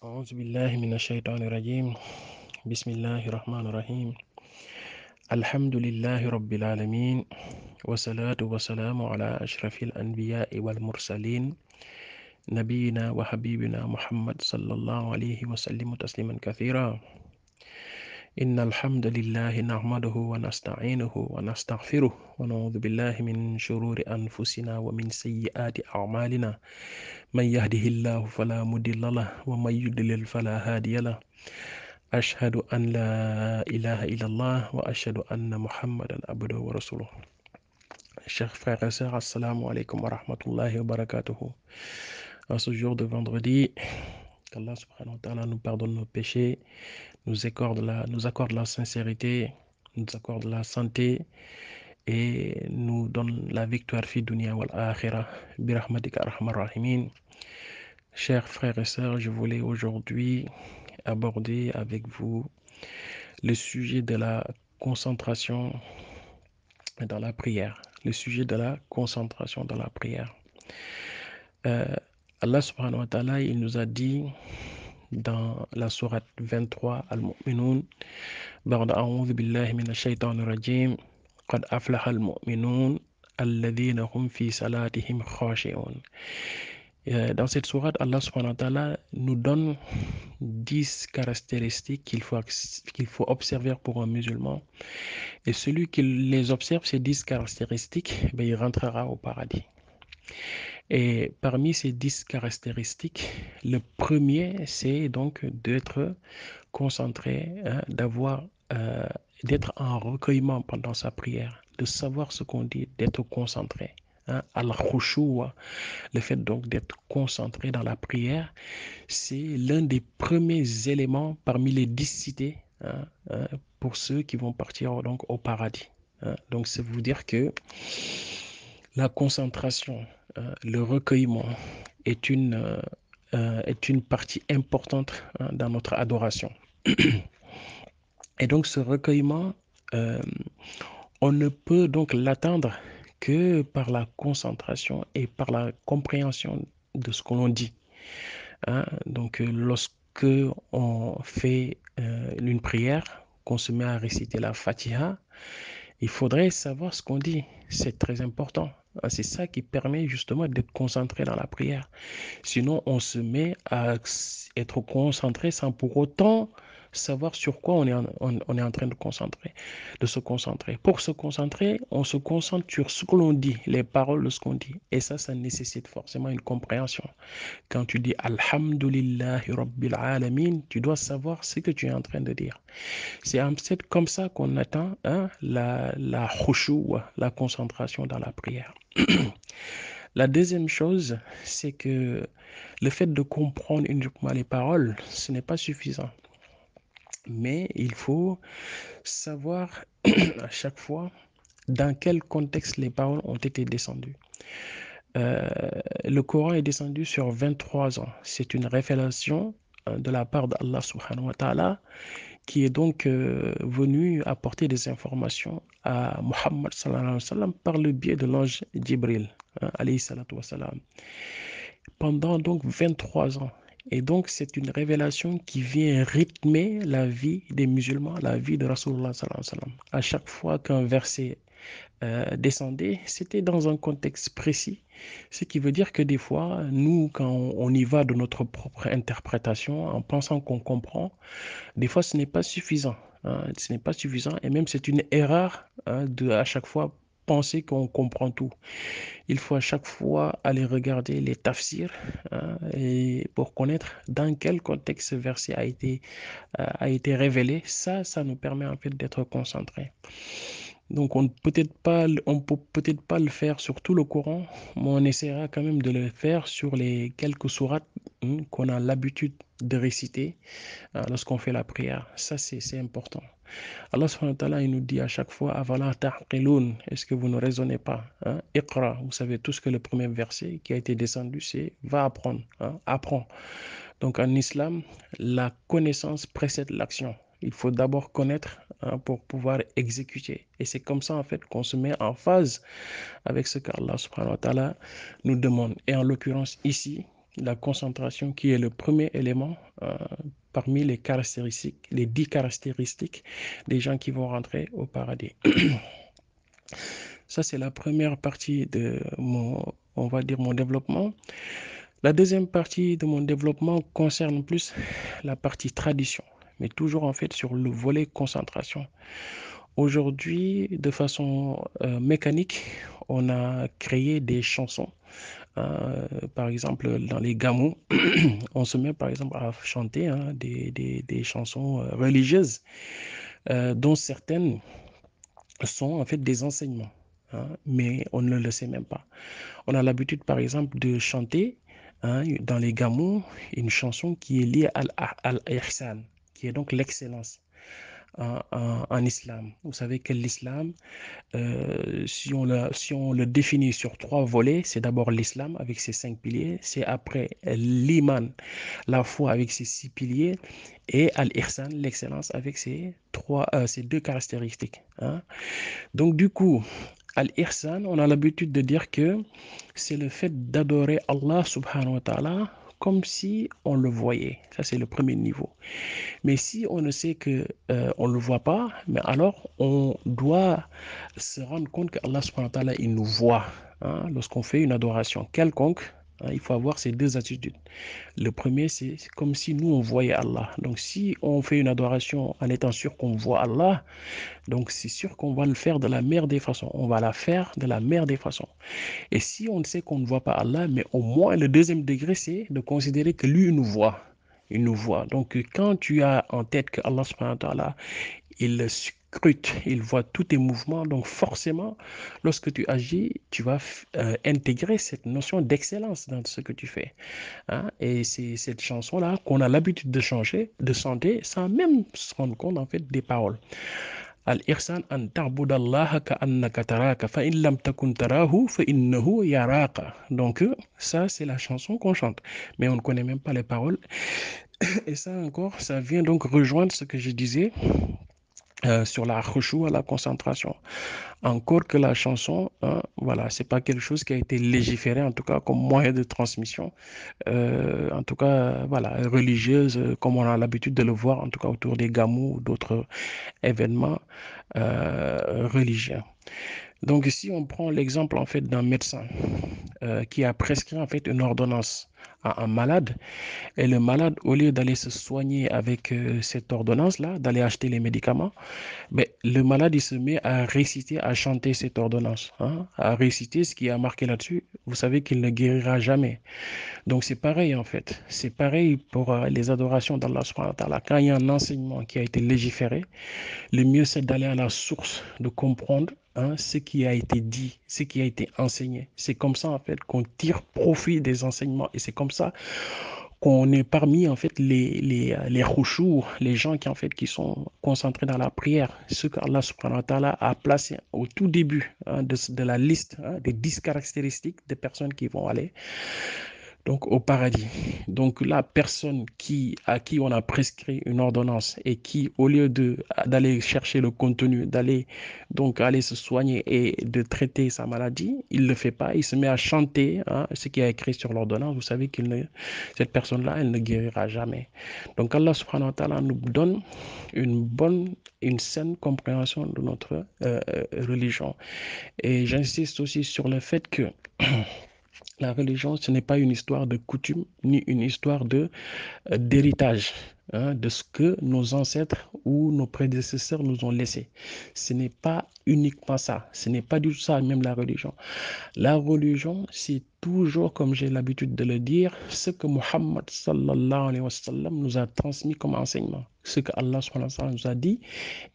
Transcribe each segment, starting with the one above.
أعوذ بالله من الشيطان الرجيم. بسم الله الرحمن الرحيم. الحمد لله رب العالمين، والصلاة والسلام على أشرف الأنبياء والمرسلين، نبينا وحبيبنا محمد صلى الله عليه وسلم تسليما كثيرا. إن الحمد لله نحمده ونستعينه ونستغفره ونعوذ بالله من شرور أنفسنا ومن سيئات أعمالنا. من يهده الله فلا مضل له ومن يضلل فلا هادي له. أشهد أن لا إله إلا الله وأشهد أن محمدا عبده ورسوله. Chers frères et sœurs, assalamu alaikum wa rahmatullahi wa barakatuhu. En ce jour de vendredi, qu'Allah subhanahu wa ta'ala nous pardonne nos péchés, nous accorde la sincérité, nous accorde la santé et nous donne la victoire fi dunya wal akhirah bi rahmatika arhamar rahimin. Chers frères et sœurs, je voulais aujourd'hui aborder avec vous le sujet de la concentration dans la prière. Le sujet de la concentration dans la prière. Allah subhanahu wa ta'ala, il nous a dit dans la sourate 23 Al-Mu'minun, بعد أعوذ بالله من الشيطان الرجيم قد أفلح المؤمنون الذين هم في صلاتهم خاشعون. Dans cette sourate, Allah subhanahu wa ta'ala nous donne 10 caractéristiques qu'il faut observer pour un musulman. Et celui qui les observe, ces 10 caractéristiques, il rentrera au paradis. Et parmi ces 10 caractéristiques, le premier, c'est donc d'être concentré, d'être en recueillement pendant sa prière, de savoir ce qu'on dit, d'être concentré. Al-khushuwa, le fait donc d'être concentré dans la prière, c'est l'un des premiers éléments parmi les 10 cités pour ceux qui vont partir donc au paradis. Donc c'est vous dire que la concentration, le recueillement est une partie importante dans notre adoration. Et donc ce recueillement, on ne peut donc l'atteindre que par la concentration et par la compréhension de ce que l'on dit. Donc lorsque on fait une prière, qu'on se met à réciter la Fatiha, il faudrait savoir ce qu'on dit. C'est très important. C'est ça qui permet justement d'être concentré dans la prière. Sinon, on se met à être concentré sans pour autant savoir sur quoi on est en train de se concentrer. Pour se concentrer, on se concentre sur ce que l'on dit, les paroles de ce qu'on dit. Et ça nécessite forcément une compréhension. Quand tu dis Alhamdulillahi Rabbil Alamin, tu dois savoir ce que tu es en train de dire. C'est comme ça qu'on atteint la khushu', la concentration dans la prière. La deuxième chose, c'est que le fait de comprendre uniquement les paroles, ce n'est pas suffisant. Mais il faut savoir à chaque fois dans quel contexte les paroles ont été descendues. Le Coran est descendu sur 23 ans. C'est une révélation de la part d'Allah subhanahu wa ta'ala qui est donc venu apporter des informations à Muhammad sallallahu alayhi wa sallam par le biais de l'ange Jibril alayhi salatu wa salam. Pendant donc 23 ans. Et donc c'est une révélation qui vient rythmer la vie des musulmans, la vie de Rasulullah sallallahu alayhi wa sallam. À chaque fois qu'un verset descendait, c'était dans un contexte précis. Ce qui veut dire que des fois, nous, quand on y va de notre propre interprétation, en pensant qu'on comprend, des fois, ce n'est pas suffisant. Ce n'est pas suffisant et même c'est une erreur de à chaque fois penser qu'on comprend tout. Il faut à chaque fois aller regarder les tafsirs et pour connaître dans quel contexte ce verset a été révélé. Ça nous permet en fait d'être concentrés. Donc on peut peut-être pas le faire sur tout le Coran, mais on essaiera quand même de le faire sur les quelques sourates qu'on a l'habitude de réciter lorsqu'on fait la prière. Ça, c'est important. Allah subhanahu wa ta'ala, il nous dit à chaque fois, Avala ta'qiloun, est-ce que vous ne raisonnez pas? Iqra, vous savez tous que le premier verset qui a été descendu, c'est va apprendre, apprends. Donc en islam, la connaissance précède l'action. Il faut d'abord connaître pour pouvoir exécuter. Et c'est comme ça en fait qu'on se met en phase avec ce qu'Allah subhanahu wa ta'ala nous demande. Et en l'occurrence ici, la concentration qui est le premier élément parmi les caractéristiques, les 10 caractéristiques des gens qui vont rentrer au paradis. Ça, c'est la première partie de on va dire, mon développement. La deuxième partie de mon développement concerne plus la partie tradition, mais toujours en fait sur le volet concentration. Aujourd'hui, de façon mécanique, on a créé des chansons. Par exemple, dans les gamous, on se met par exemple à chanter des chansons religieuses, dont certaines sont en fait des enseignements, mais on ne le sait même pas. On a l'habitude, par exemple, de chanter dans les gamous une chanson qui est liée à l'ihsan, qui est donc l'excellence en islam. Vous savez que l'islam, si on le définit sur trois volets, c'est d'abord l'islam avec ses 5 piliers, c'est après l'iman, la foi avec ses 6 piliers, et al-ihsan, l'excellence avec ses 2 caractéristiques. Donc du coup, al-ihsan, on a l'habitude de dire que c'est le fait d'adorer Allah subhanahu wa ta'ala comme si on le voyait. Ça, c'est le premier niveau. Mais si on ne sait que on ne le voit pas, mais alors on doit se rendre compte que Allah subhanahu wa ta'ala, il nous voit. Lorsqu'on fait une adoration quelconque, il faut avoir ces 2 attitudes. Le premier, c'est comme si nous, on voyait Allah. Donc, si on fait une adoration en étant sûr qu'on voit Allah, donc c'est sûr qu'on va le faire de la meilleure des façons. On va la faire de la meilleure des façons. Et si on sait qu'on ne voit pas Allah, mais au moins le deuxième degré, c'est de considérer que lui, il nous voit. Il nous voit. Donc, quand tu as en tête que Allah subhanahu wa ta'ala, il scrute, il voit tous tes mouvements, donc forcément, lorsque tu agis, tu vas intégrer cette notion d'excellence dans ce que tu fais. Et c'est cette chanson-là qu'on a l'habitude de changer, de chanter, sans même se rendre compte en fait des paroles. Al-ihsan an ta'budallaha ka'annaka taraka fa in lam takun tarahu fa innahu yaraka. Donc ça c'est la chanson qu'on chante, mais on ne connaît même pas les paroles. Et ça encore, ça vient donc rejoindre ce que je disais sur la khushu, à la concentration. Encore que la chanson, voilà, c'est pas quelque chose qui a été légiféré, en tout cas comme moyen de transmission, en tout cas, voilà, religieuse, comme on a l'habitude de le voir, en tout cas autour des gamous ou d'autres événements religieux. Donc si on prend l'exemple en fait d'un médecin qui a prescrit en fait une ordonnance à un malade, et le malade, au lieu d'aller se soigner avec cette ordonnance-là, d'aller acheter les médicaments, mais le malade, il se met à réciter, à chanter cette ordonnance, à réciter ce qui est marqué là-dessus. Vous savez qu'il ne guérira jamais. Donc c'est pareil en fait. C'est pareil pour les adorations d'Allah subhanahu wa ta'ala. Quand il y a un enseignement qui a été légiféré, le mieux c'est d'aller à la source, de comprendre ce qui a été dit, ce qui a été enseigné. C'est comme ça en fait qu'on tire profit des enseignements et c'est comme ça qu'on est parmi en fait les khushu, les gens qui en fait qui sont concentrés dans la prière, ce qu'Allah subhanahu wa ta'ala a placé au tout début de la liste des 10 caractéristiques des personnes qui vont aller donc au paradis. Donc la personne à qui on a prescrit une ordonnance et qui, au lieu d'aller chercher le contenu, d'aller donc aller se soigner et de traiter sa maladie, il ne le fait pas. Il se met à chanter ce qui est écrit sur l'ordonnance. Vous savez cette personne-là, elle ne guérira jamais. Donc Allah subhanahu wa ta'ala nous donne une saine compréhension de notre religion. Et j'insiste aussi sur le fait que la religion, ce n'est pas une histoire de coutume, ni une histoire d'héritage, de ce que nos ancêtres ou nos prédécesseurs nous ont laissé. Ce n'est pas uniquement ça. Ce n'est pas du tout ça, même la religion. La religion, c'est toujours, comme j'ai l'habitude de le dire, ce que Muhammad sallallahu alayhi wa sallam nous a transmis comme enseignement. Ce que Allah subhanahu wa ta'ala nous a dit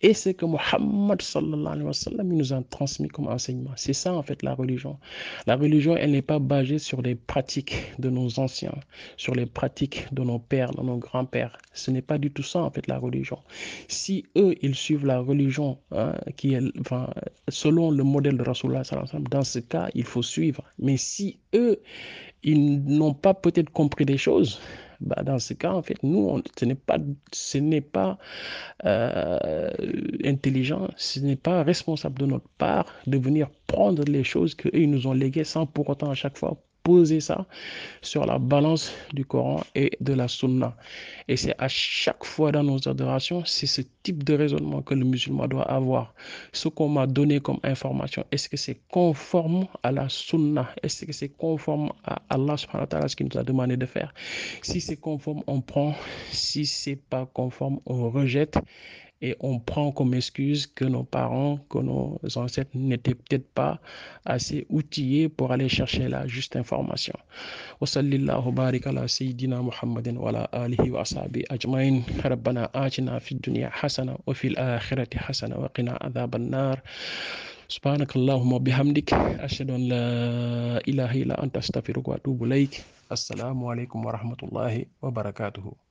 et ce que Muhammad sallallahu alayhi wa sallam nous a transmis comme enseignement. C'est ça en fait la religion. La religion, elle n'est pas basée sur les pratiques de nos anciens, sur les pratiques de nos pères, de nos grands-pères. Ce n'est pas du tout ça en fait la religion. Si eux, ils suivent la religion qui est, enfin, selon le modèle de Rasulullah sallallahu alayhi wa sallam, dans ce cas, il faut suivre. Mais si eux, ils n'ont pas peut-être compris des choses, bah, dans ce cas, en fait, nous, ce n'est pas intelligent, ce n'est pas responsable de notre part de venir prendre les choses qu'eux, ils nous ont léguées sans pour autant à chaque fois poser ça sur la balance du Coran et de la Sunna. Et c'est à chaque fois dans nos adorations, c'est ce type de raisonnement que le musulman doit avoir. Ce qu'on m'a donné comme information, est-ce que c'est conforme à la Sunna? Est-ce que c'est conforme à Allah subhanahu wa ta'ala, ce qu'il nous a demandé de faire? Si c'est conforme, on prend. Si c'est pas conforme, on rejette. Et on prend comme excuse que nos parents, que nos ancêtres n'étaient peut-être pas assez outillés pour aller chercher la juste information. وصلى الله وبارك على سيدنا محمد وعلى آله وأصحابه أجمعين ربنا آتنا في الدنيا حسنة وفي الآخرة حسنة وقنا عذاب النار سبحانك اللهم وبحمدك أشهد أن لا إله إلا أنت أستغفرك وأتوب إليك السلام عليكم ورحمة الله وبركاته